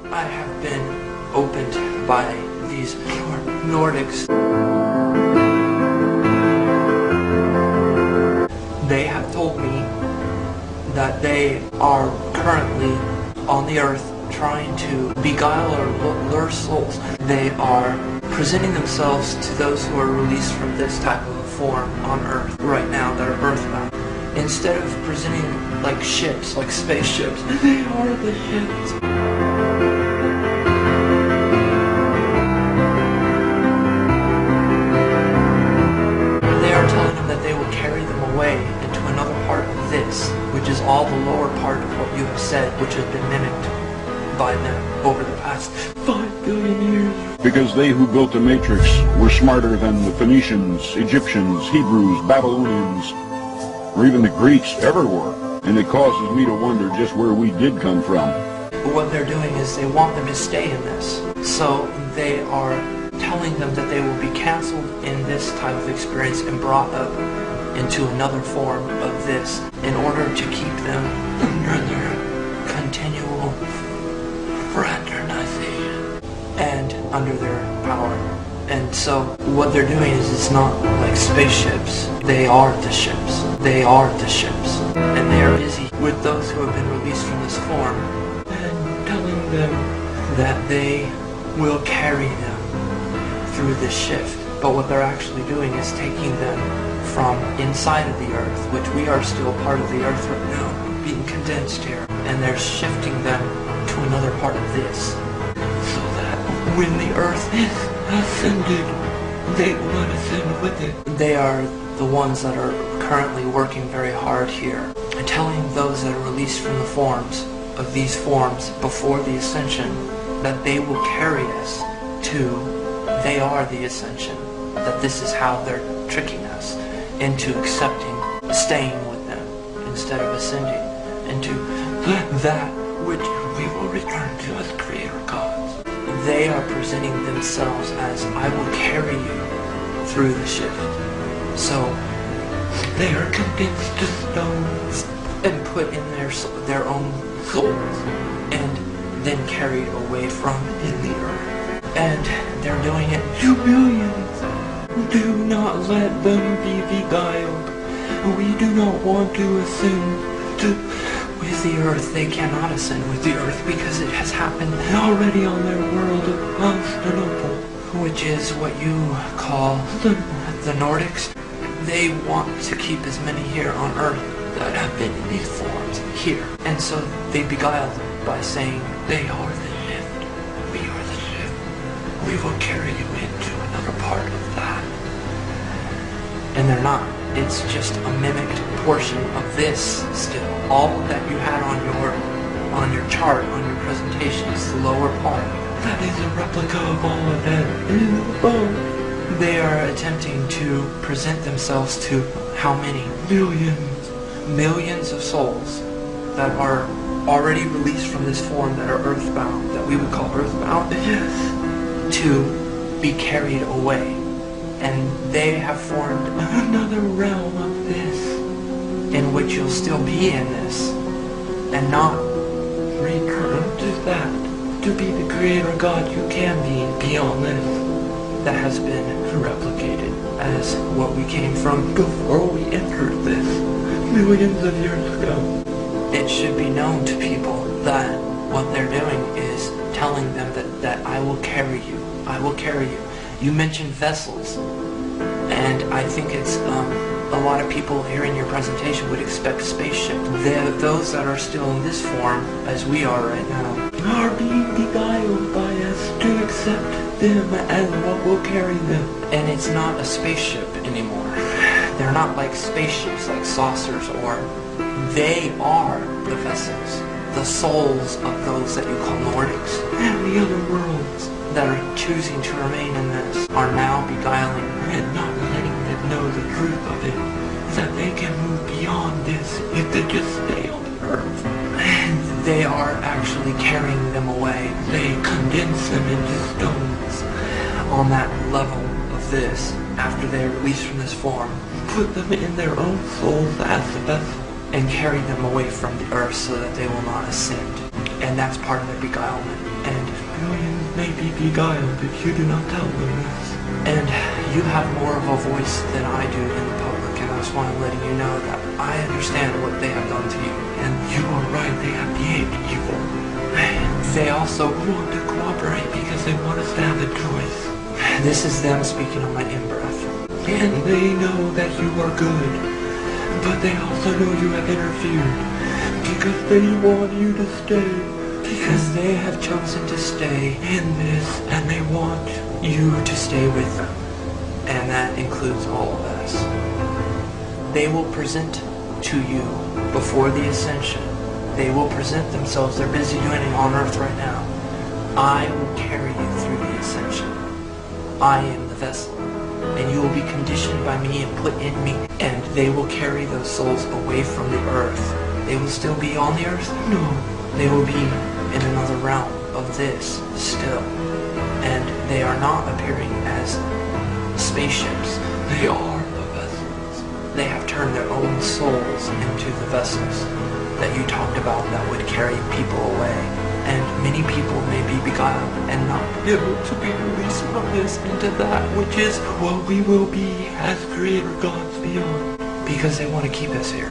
I have been opened by these Nordics. They have told me that they are currently on the earth trying to beguile or lure souls. They are presenting themselves to those who are released from this type of a form on earth right now that are earthbound. Instead of presenting like ships, like spaceships, they are the ships. They are telling them that they will carry them away into another part of this, which is all the lower part of what you have said, which has been mimicked by them over the past 5 billion years. Because they who built the Matrix were smarter than the Phoenicians, Egyptians, Hebrews, Babylonians, or even the Greeks ever were. And it causes me to wonder just where we did come from. What they're doing is they want them to stay in this. So they are telling them that they will be canceled in this type of experience and brought up into another form of this in order to keep them under their continual fraternization and under their power. And so what they're doing is it's not like spaceships. They are the ships. They are the ships. And they are busy with those who have been released from this form and telling them that they will carry them through this shift. But what they're actually doing is taking them from inside of the earth, which we are still part of the earth right now, being condensed here. And they're shifting them to another part of this. So that when the earth is ascended, they will ascend with it. They are the ones that are currently working very hard here, telling those that are released from the forms of these forms before the ascension that they will carry us to, they are the ascension, that this is how they're tricking us into accepting, staying with them instead of ascending into that which we will return to as creator gods. They are presenting themselves as, I will carry you through the shift. So they are condensed to stones and put in their own souls and then carried away from in the earth. And they're doing it to millions. Do not let them be beguiled. We do not want to ascend with the earth. They cannot ascend with the earth because it has happened already on their world of Constantinople, which is what you call the Nordics. They want to keep as many here on earth that have been in these forms here. And so they beguile them by saying, they are the shift. We are the shift. We will carry you into another part of that. And they're not. It's just a mimicked portion of this still. All that you had on your chart, on your presentation, is the lower part. That is a replica of all of that in the phone. They are attempting to present themselves to how many? Millions of souls that are already released from this form that are earthbound, that we would call earthbound, yes, to be carried away. And they have formed another realm of this, in which you'll still be in this, and not return to that, to be the creator God you can be beyond this. That has been replicated as what we came from before we entered this, millions of years ago. It should be known to people that what they're doing is telling them that I will carry you, I will carry you. You mentioned vessels, and I think it's a lot of people hearing your presentation would expect spaceship. Those that are still in this form, as we are right now, are being beguiled by us to accept them as what will carry them. And it's not a spaceship anymore. They're not like spaceships, like saucers, or they are the vessels, the souls of those that you call Nordics and the other worlds that are choosing to remain in this are now beguiling and not letting them know the truth of it, that they can move beyond this if they just stay on earth. And they are actually carrying them away. They condense them into stones on that level of this after they are released from this form, put them in their own souls as the vessel, and carry them away from the earth so that they will not ascend. And that's part of their beguilement. And billions may be beguiled if you do not tell them this. And you have more of a voice than I do in the public, and that's why I'm letting you know that I understand what they have done to you. And you are right, they have behaved evil. They also want to cooperate because they want us to have a choice. This is them speaking on my in-breath. And they know that you are good, but they also know you have interfered because they want you to stay. Because they have chosen to stay in this, and they want you to stay with them. And that includes all of us. They will present to you before the ascension. They will present themselves. They're busy doing it on earth right now. I will carry you through the ascension. I am the vessel. And you will be conditioned by me and put in me. And they will carry those souls away from the earth. They will still be on the earth? No. They will be in another realm of this still. And they are not appearing as spaceships. They are the vessels. They have turned their own souls into the vessels that you talked about that would carry people away. And many people may be beguiled and not able to be released from this into that which is what we will be as creator gods beyond. Because they want to keep us here.